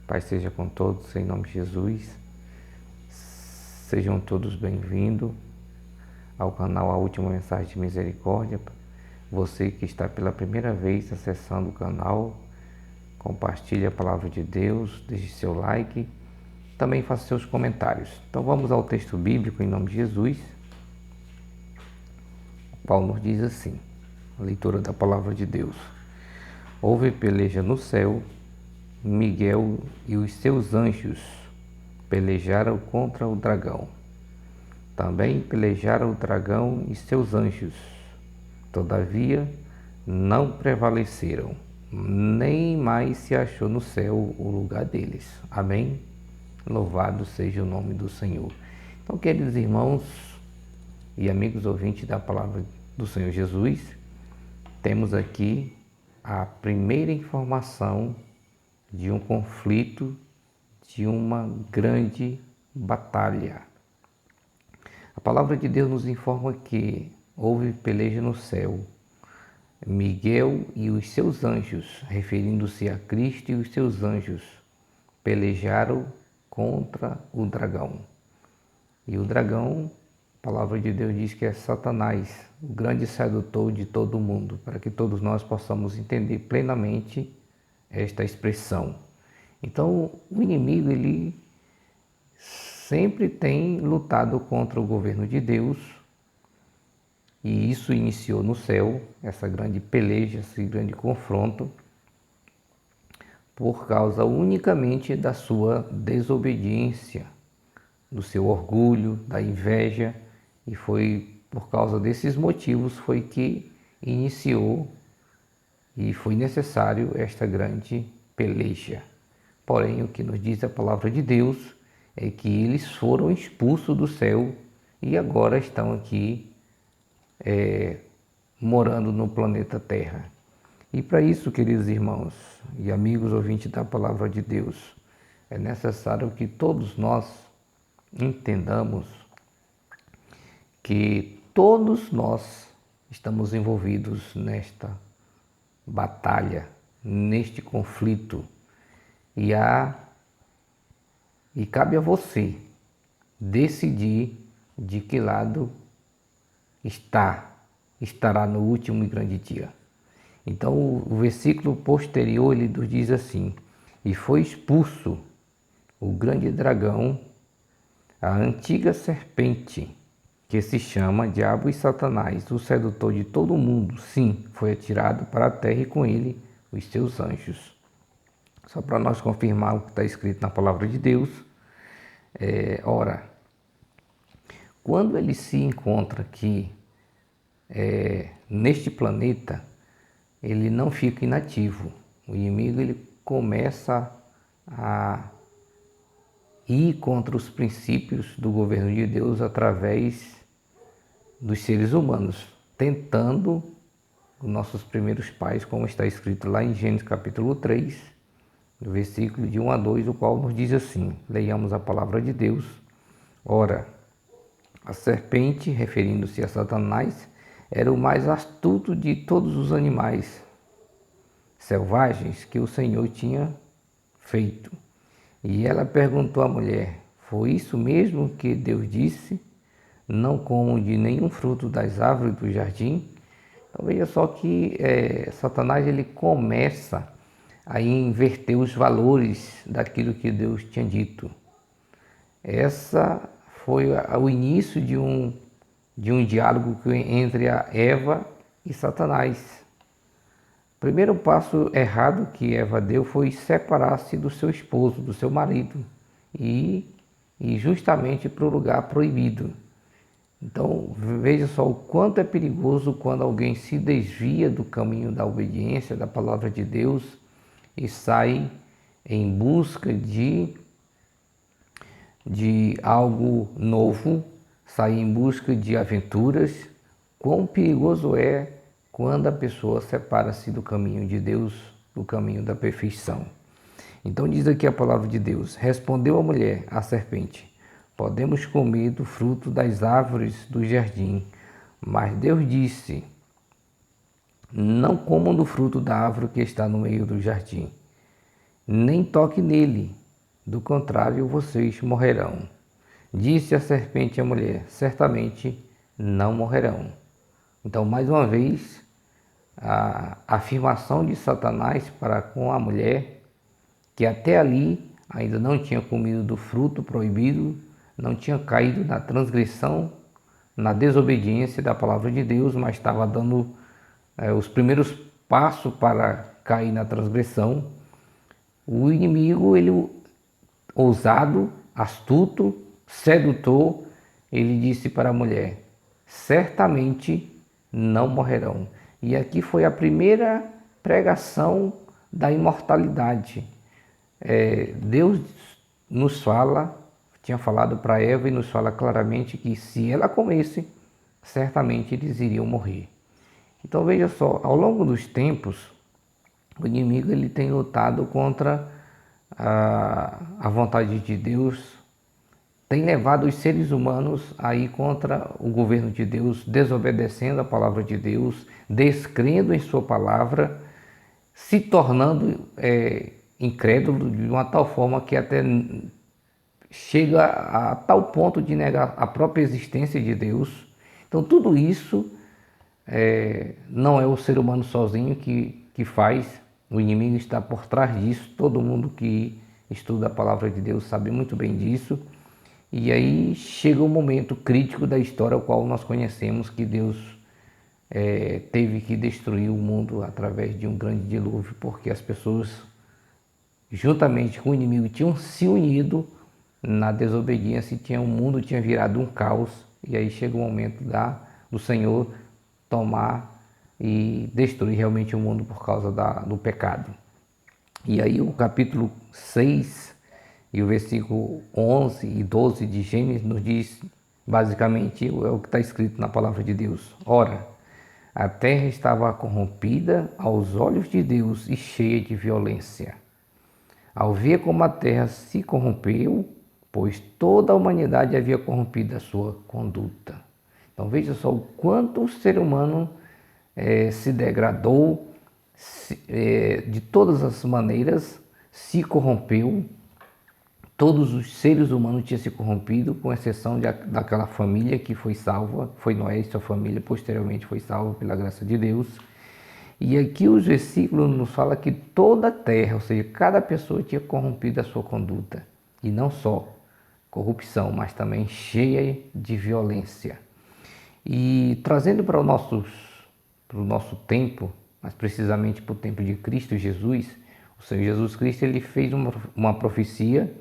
Pai seja com todos, em nome de Jesus. Sejam todos bem-vindos ao canal A Última Mensagem de Misericórdia. Você que está pela primeira vez acessando o canal, compartilhe a palavra de Deus, deixe seu like, também faça seus comentários. Então vamos ao texto bíblico em nome de Jesus, o qual nos diz assim, a leitura da palavra de Deus. Houve peleja no céu, Miguel e os seus anjos pelejaram contra o dragão. Também pelejaram o dragão e seus anjos. Todavia, não prevaleceram, nem mais se achou no céu o lugar deles. Amém? Louvado seja o nome do Senhor. Então, queridos irmãos e amigos ouvintes da palavra do Senhor Jesus, temos aqui a primeira informação de um conflito, de uma grande batalha. A palavra de Deus nos informa que houve peleja no céu. Miguel e os seus anjos, referindo-se a Cristo e os seus anjos, pelejaram contra o dragão. E o dragão, a palavra de Deus diz que é Satanás, o grande sedutor de todo mundo, para que todos nós possamos entender plenamente esta expressão. Então, o inimigo, ele sempre tem lutado contra o governo de Deus, e isso iniciou no céu, essa grande peleja, esse grande confronto, por causa unicamente da sua desobediência, do seu orgulho, da inveja, e foi por causa desses motivos foi que iniciou e foi necessário esta grande peleja. Porém, o que nos diz a palavra de Deus é que eles foram expulsos do céu e agora estão aqui morando no planeta Terra. E para isso, queridos irmãos e amigos ouvintes da palavra de Deus, é necessário que todos nós entendamos que todos nós estamos envolvidos nesta batalha, neste conflito, e cabe a você decidir de que lado estará no último e grande dia. Então o versículo posterior ele nos diz assim: e foi expulso o grande dragão, a antiga serpente, que se chama Diabo e Satanás, o sedutor de todo o mundo. Sim, foi atirado para a terra e com ele os seus anjos. Só para nós confirmar o que está escrito na palavra de Deus. Ora, quando ele se encontra aqui neste planeta, ele não fica inativo. O inimigo ele começa a ir contra os princípios do governo de Deus através dos seres humanos, tentando os nossos primeiros pais, como está escrito lá em Gênesis capítulo 3, no versículo de 1 a 2, o qual nos diz assim, leiamos a palavra de Deus. Ora, a serpente, referindo-se a Satanás, era o mais astuto de todos os animais selvagens que o Senhor tinha feito. E ela perguntou à mulher: foi isso mesmo que Deus disse? Não comam de nenhum fruto das árvores do jardim? Então veja só que Satanás ele começa a inverter os valores daquilo que Deus tinha dito. Essa foi o início de um diálogo entre a Eva e Satanás. O primeiro passo errado que Eva deu foi separar-se do seu esposo, do seu marido, e justamente para o lugar proibido. Então veja só o quanto é perigoso quando alguém se desvia do caminho da obediência, da palavra de Deus, e sai em busca de algo novo, sai em busca de aventuras. Quão perigoso é quando a pessoa separa-se do caminho de Deus, do caminho da perfeição. Então diz aqui a palavra de Deus: respondeu a mulher, a serpente: podemos comer do fruto das árvores do jardim. Mas Deus disse: não comam do fruto da árvore que está no meio do jardim. nem toque nele, do contrário vocês morrerão. Disse a serpente à mulher: certamente não morrerão. Então, mais uma vez, a afirmação de Satanás para com a mulher, que até ali ainda não tinha comido do fruto proibido, não tinha caído na transgressão, na desobediência da palavra de Deus, mas estava dando os primeiros passos para cair na transgressão. O inimigo, ele ousado, astuto, sedutor, ele disse para a mulher: certamente não morrerão. E aqui foi a primeira pregação da imortalidade. Deus nos fala, tinha falado para Eva e nos fala claramente que se ela comesse, certamente eles iriam morrer. Então veja só, ao longo dos tempos, o inimigo ele tem lutado contra a vontade de Deus, tem levado os seres humanos a ir contra o governo de Deus, desobedecendo a palavra de Deus, descrendo em sua palavra, se tornando incrédulo de uma tal forma que até chega a tal ponto de negar a própria existência de Deus. Então tudo isso não é o ser humano sozinho que faz, o inimigo está por trás disso, todo mundo que estuda a palavra de Deus sabe muito bem disso. E aí chega o momento crítico da história, o qual nós conhecemos, que Deus teve que destruir o mundo através de um grande dilúvio, porque as pessoas, juntamente com o inimigo, tinham se unido na desobediência e o mundo tinha virado um caos. E aí chega o momento do Senhor tomar e destruir realmente o mundo por causa do pecado. E aí o capítulo 6 e o versículo 11 e 12 de Gênesis nos diz, basicamente, é o que está escrito na palavra de Deus. Ora, a terra estava corrompida aos olhos de Deus e cheia de violência. Ao ver como a terra se corrompeu, pois toda a humanidade havia corrompido a sua conduta. Então veja só o quanto o ser humano se degradou, de todas as maneiras se corrompeu. Todos os seres humanos tinham se corrompido, com exceção daquela família que foi salva, foi Noé e sua família, posteriormente foi salva pela graça de Deus. E aqui os versículos nos falam que toda a terra, ou seja, cada pessoa tinha corrompido a sua conduta. E não só corrupção, mas também cheia de violência. E trazendo para o nosso tempo, mas precisamente para o tempo de Cristo Jesus, o Senhor Jesus Cristo, ele fez uma profecia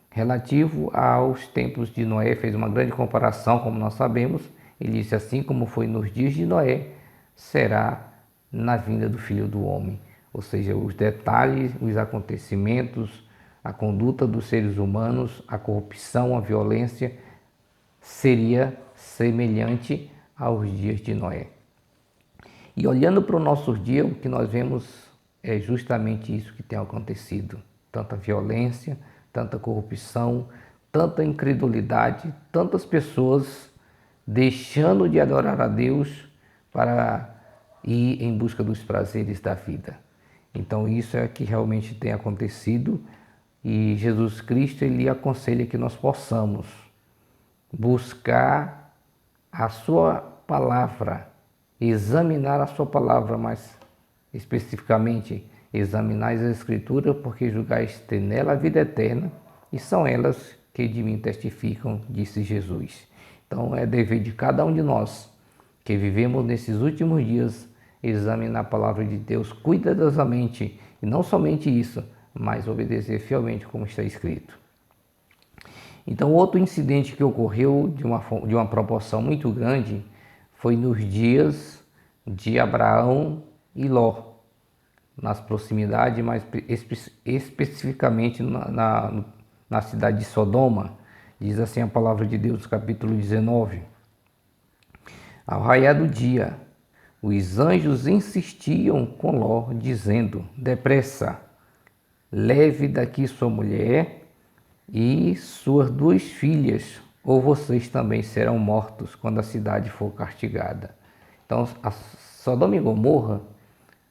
relativo aos tempos de Noé, fez uma grande comparação, como nós sabemos. Ele disse: assim como foi nos dias de Noé, será na vinda do Filho do Homem. Ou seja, os detalhes, os acontecimentos, a conduta dos seres humanos, a corrupção, a violência, seria semelhante aos dias de Noé. E olhando para os nossos dias, o que nós vemos é justamente isso que tem acontecido. Tanta violência, tanta corrupção, tanta incredulidade, tantas pessoas deixando de adorar a Deus para ir em busca dos prazeres da vida. Então isso é o que realmente tem acontecido, e Jesus Cristo ele aconselha que nós possamos buscar a sua palavra, examinar a sua palavra, mais especificamente examinar as Escrituras, porque julgais ter nela a vida eterna, e são elas que de mim testificam, disse Jesus. Então é dever de cada um de nós, que vivemos nesses últimos dias, examinar a palavra de Deus cuidadosamente, e não somente isso, mas obedecer fielmente como está escrito. Então outro incidente que ocorreu de uma proporção muito grande foi nos dias de Abraão e Ló, nas proximidades, mas especificamente na cidade de Sodoma. Diz assim a palavra de Deus, capítulo 19. Ao raiar do dia, os anjos insistiam com Ló, dizendo: depressa, leve daqui sua mulher e suas 2 filhas, ou vocês também serão mortos quando a cidade for castigada. Então, a Sodoma e Gomorra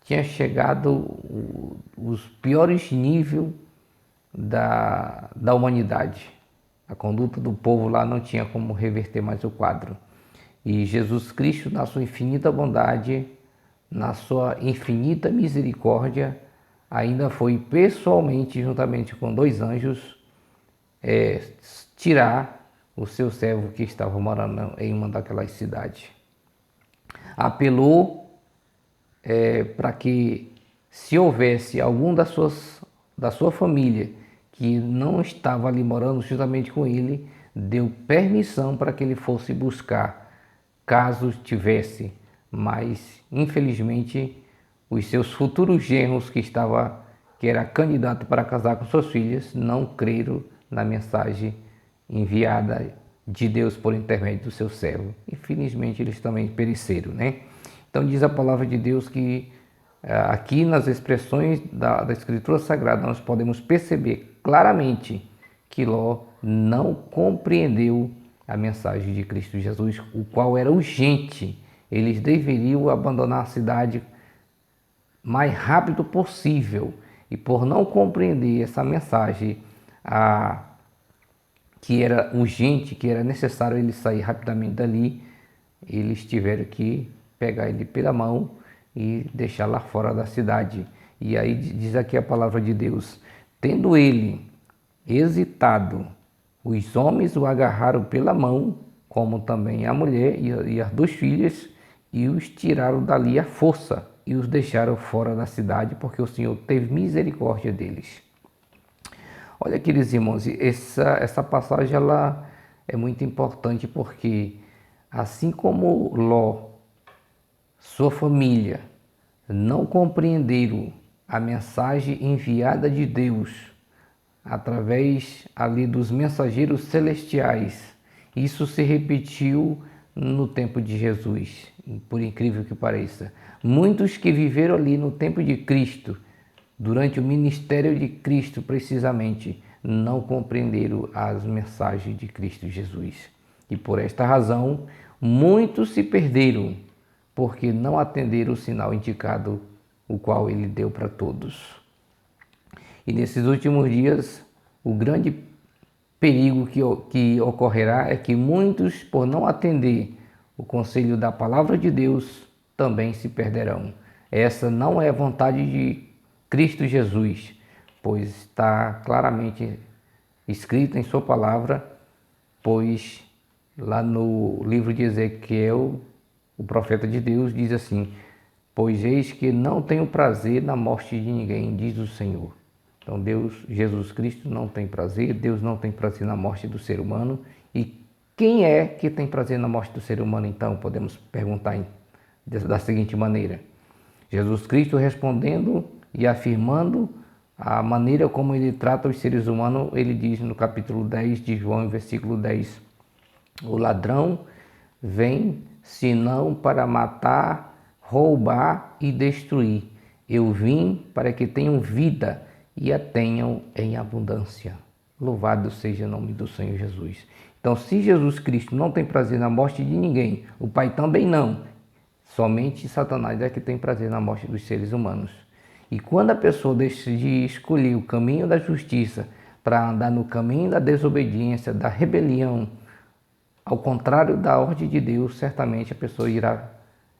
tinha chegado os piores níveis da humanidade. A conduta do povo lá não tinha como reverter mais o quadro. E Jesus Cristo, na sua infinita bondade, na sua infinita misericórdia, ainda foi pessoalmente, juntamente com 2 anjos, tirar o seu servo que estava morando em uma daquelas cidades. Apelou para que, se houvesse algum da sua família que não estava ali morando juntamente com ele, deu permissão para que ele fosse buscar, caso tivesse. Mas, infelizmente, os seus futuros genros que era candidato para casar com suas filhas, não creram na mensagem enviada de Deus por intermédio do seu servo. Infelizmente, eles também pereceram, né? Então diz a palavra de Deus que aqui nas expressões da Escritura Sagrada nós podemos perceber claramente que Ló não compreendeu a mensagem de Cristo Jesus, o qual era urgente. Eles deveriam abandonar a cidade mais rápido possível. E por não compreender essa mensagem, que era urgente, que era necessário ele sair rapidamente dali, eles tiveram que pegar ele pela mão e deixar lá fora da cidade. E aí diz aqui a palavra de Deus: tendo ele hesitado, os homens o agarraram pela mão, como também a mulher e as 2 filhas, e os tiraram dali à força e os deixaram fora da cidade, porque o Senhor teve misericórdia deles. Olha, queridos irmãos, essa passagem ela é muito importante, porque assim como Ló, sua família, não compreenderam a mensagem enviada de Deus através ali dos mensageiros celestiais, isso se repetiu no tempo de Jesus, por incrível que pareça. Muitos que viveram ali no tempo de Cristo, durante o ministério de Cristo precisamente, não compreenderam as mensagens de Cristo Jesus. E por esta razão, muitos se perderam, porque não atenderam o sinal indicado, o qual ele deu para todos. E nesses últimos dias, o grande perigo que ocorrerá é que muitos, por não atender o conselho da palavra de Deus, também se perderão. Essa não é a vontade de Cristo Jesus, pois está claramente escrito em sua palavra, pois lá no livro de Ezequiel, o profeta de Deus diz assim: pois eis que não tenho prazer na morte de ninguém, diz o Senhor. Então Jesus Cristo não tem prazer, Deus não tem prazer na morte do ser humano. E quem é que tem prazer na morte do ser humano, então? Podemos perguntar da seguinte maneira: Jesus Cristo respondendo e afirmando a maneira como ele trata os seres humanos, ele diz no capítulo 10 de João, versículo 10: o ladrão vem senão para matar, roubar e destruir. Eu vim para que tenham vida e a tenham em abundância. Louvado seja o nome do Senhor Jesus. Então, se Jesus Cristo não tem prazer na morte de ninguém, o Pai também não. Somente Satanás é que tem prazer na morte dos seres humanos. E quando a pessoa deixa de escolher o caminho da justiça para andar no caminho da desobediência, da rebelião, ao contrário da ordem de Deus, certamente a pessoa irá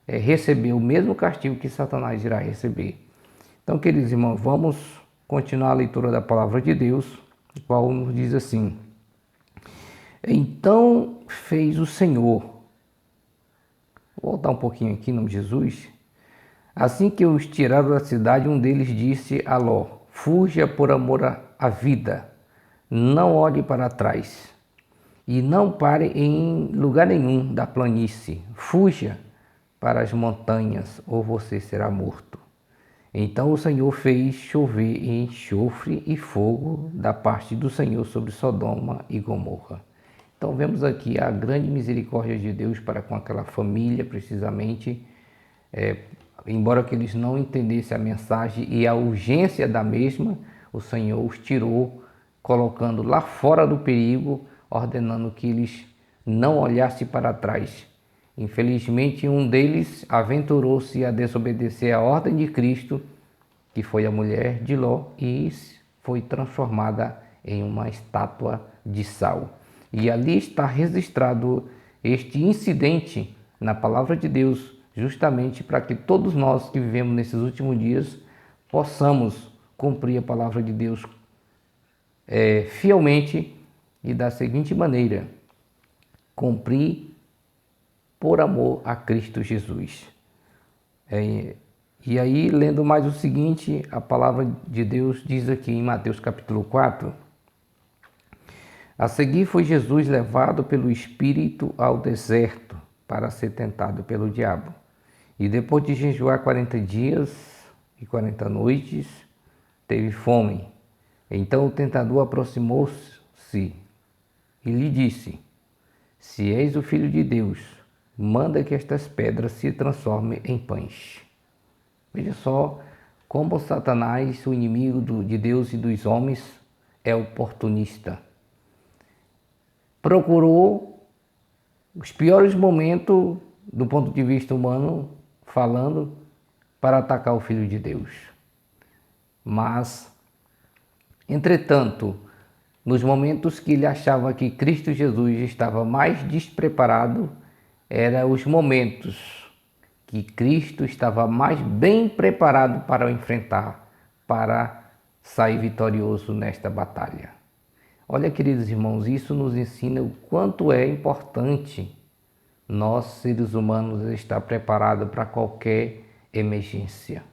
receber o mesmo castigo que Satanás irá receber. Então, queridos irmãos, vamos continuar a leitura da palavra de Deus, o qual nos diz assim: então fez o Senhor. Vou voltar um pouquinho aqui, em nome de Jesus. Assim que os tiraram da cidade, um deles disse a Ló: fuja por amor à vida, não olhe para trás e não pare em lugar nenhum da planície. Fuja para as montanhas, ou você será morto. Então o Senhor fez chover enxofre e fogo da parte do Senhor sobre Sodoma e Gomorra. Então vemos aqui a grande misericórdia de Deus para com aquela família, precisamente, embora que eles não entendessem a mensagem e a urgência da mesma, o Senhor os tirou, colocando lá fora do perigo, ordenando que eles não olhassem para trás. Infelizmente, um deles aventurou-se a desobedecer a ordem de Cristo, que foi a mulher de Ló, e foi transformada em uma estátua de sal. E ali está registrado este incidente na palavra de Deus, justamente para que todos nós que vivemos nesses últimos dias possamos cumprir a palavra de Deus fielmente e da seguinte maneira: cumprir por amor a Cristo Jesus. E aí, lendo mais o seguinte, a palavra de Deus diz aqui em Mateus capítulo 4: a seguir foi Jesus levado pelo Espírito ao deserto para ser tentado pelo diabo. E depois de jejuar 40 dias e 40 noites, teve fome. Então o tentador aproximou-se e lhe disse: se és o Filho de Deus, manda que estas pedras se transformem em pães. Veja só como Satanás, o inimigo de Deus e dos homens, é oportunista. Procurou os piores momentos do ponto de vista humano, falando, para atacar o Filho de Deus. Mas, entretanto, nos momentos que ele achava que Cristo Jesus estava mais despreparado, eram os momentos que Cristo estava mais bem preparado para o enfrentar, para sair vitorioso nesta batalha. Olha, queridos irmãos, isso nos ensina o quanto é importante nós, seres humanos, estar preparados para qualquer emergência.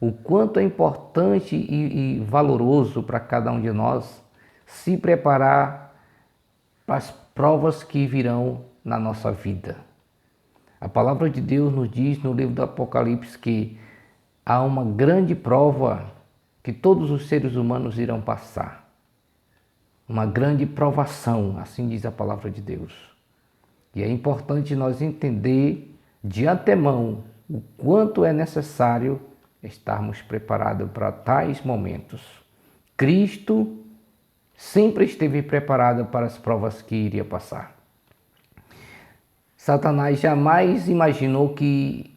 O quanto é importante e valoroso para cada um de nós se preparar para as provas que virão na nossa vida. A palavra de Deus nos diz no livro do Apocalipse que há uma grande prova que todos os seres humanos irão passar. Uma grande provação, assim diz a palavra de Deus. E é importante nós entender de antemão o quanto é necessário estarmos preparados para tais momentos. Cristo sempre esteve preparado para as provas que iria passar. Satanás jamais imaginou que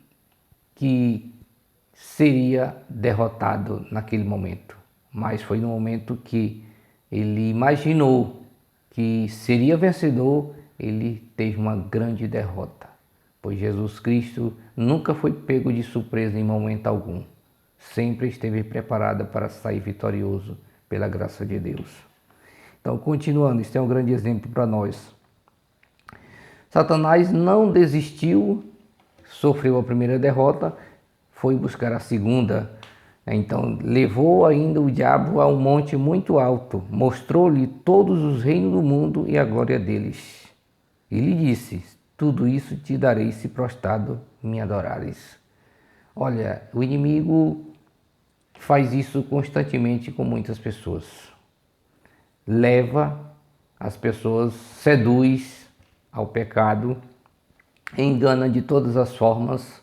seria derrotado naquele momento, mas foi no momento que ele imaginou que seria vencedor, ele teve uma grande derrota, pois Jesus Cristo nunca foi pego de surpresa em momento algum, sempre esteve preparado para sair vitorioso pela graça de Deus. Então, continuando, isso é um grande exemplo para nós. Satanás não desistiu, sofreu a primeira derrota, foi buscar a segunda. Então levou ainda o diabo a um monte muito alto, mostrou-lhe todos os reinos do mundo e a glória deles. E lhe disse: tudo isso te darei se prostrado me adorares. Olha, o inimigo faz isso constantemente com muitas pessoas. Leva as pessoas, seduz ao pecado, engana de todas as formas,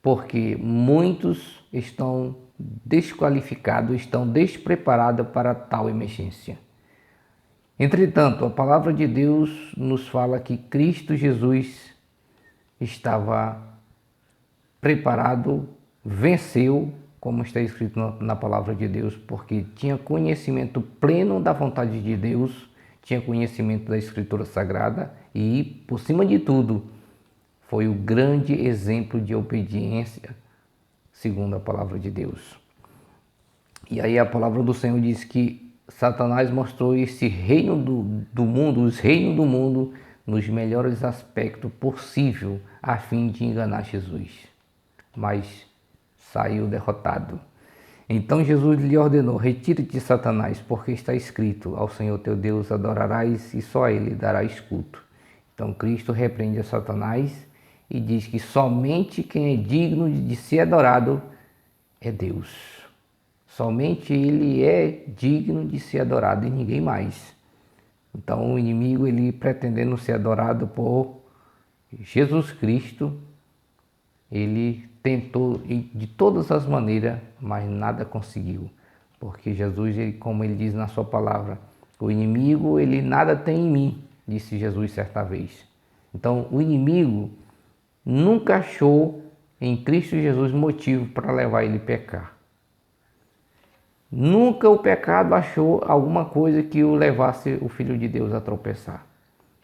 porque muitos estão desqualificados, estão despreparados para tal emergência. Entretanto, a palavra de Deus nos fala que Cristo Jesus estava preparado, venceu, como está escrito na palavra de Deus, porque tinha conhecimento pleno da vontade de Deus, tinha conhecimento da Escritura Sagrada e, por cima de tudo, foi o grande exemplo de obediência segundo a palavra de Deus. E aí a palavra do Senhor diz que Satanás mostrou esse reino do mundo, os reinos do mundo, nos melhores aspectos possível, a fim de enganar Jesus. Mas saiu derrotado. Então Jesus lhe ordenou: retire-te, Satanás, porque está escrito: ao Senhor teu Deus adorarás e só a ele darás culto. Então Cristo repreende a Satanás e diz que somente quem é digno de ser adorado é Deus. Somente Ele é digno de ser adorado e ninguém mais. Então o inimigo, ele pretendendo ser adorado por Jesus Cristo, ele tentou de todas as maneiras, mas nada conseguiu. Porque Jesus, ele, como ele diz na sua palavra, o inimigo, ele nada tem em mim, disse Jesus certa vez. Então o inimigo nunca achou em Cristo Jesus motivo para levar ele a pecar. Nunca o pecado achou alguma coisa que o levasse o Filho de Deus a tropeçar.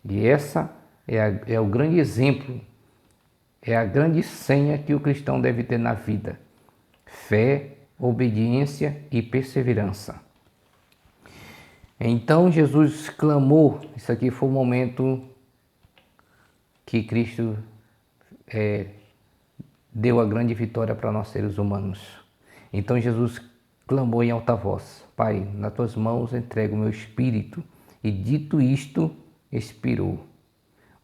E essa é o grande exemplo, é a grande senha que o cristão deve ter na vida: fé, obediência e perseverança. Então Jesus clamou. Isso aqui foi o momento que Cristo deu a grande vitória para nós seres humanos. Então Jesus clamou em alta voz: Pai, nas tuas mãos entrego o meu espírito. E dito isto, expirou.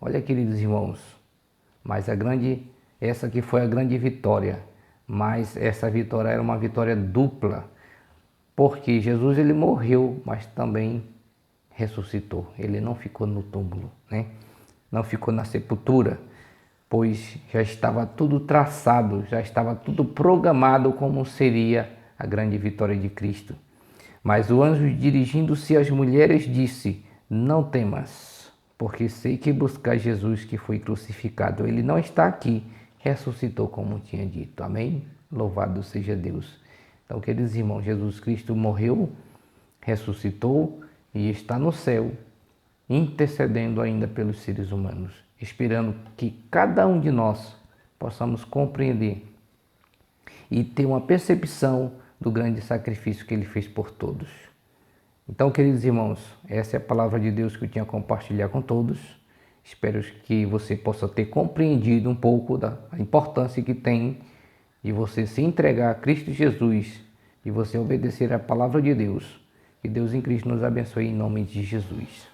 Olha, queridos irmãos, mas essa aqui foi a grande vitória. Mas essa vitória era uma vitória dupla, porque Jesus ele morreu, mas também ressuscitou. Ele não ficou no túmulo, né? Não ficou na sepultura, pois já estava tudo traçado, já estava tudo programado como seria a grande vitória de Cristo. Mas o anjo, dirigindo-se às mulheres, disse: Não temas, porque sei que buscais Jesus que foi crucificado. Ele não está aqui, ressuscitou como tinha dito. Amém? Louvado seja Deus. Então, queridos irmãos, Jesus Cristo morreu, ressuscitou e está no céu, intercedendo ainda pelos seres humanos, esperando que cada um de nós possamos compreender e ter uma percepção do grande sacrifício que ele fez por todos. Então, queridos irmãos, essa é a palavra de Deus que eu tinha a compartilhar com todos. Espero que você possa ter compreendido um pouco da importância que tem de você se entregar a Cristo Jesus e você obedecer a palavra de Deus. Que Deus em Cristo nos abençoe em nome de Jesus.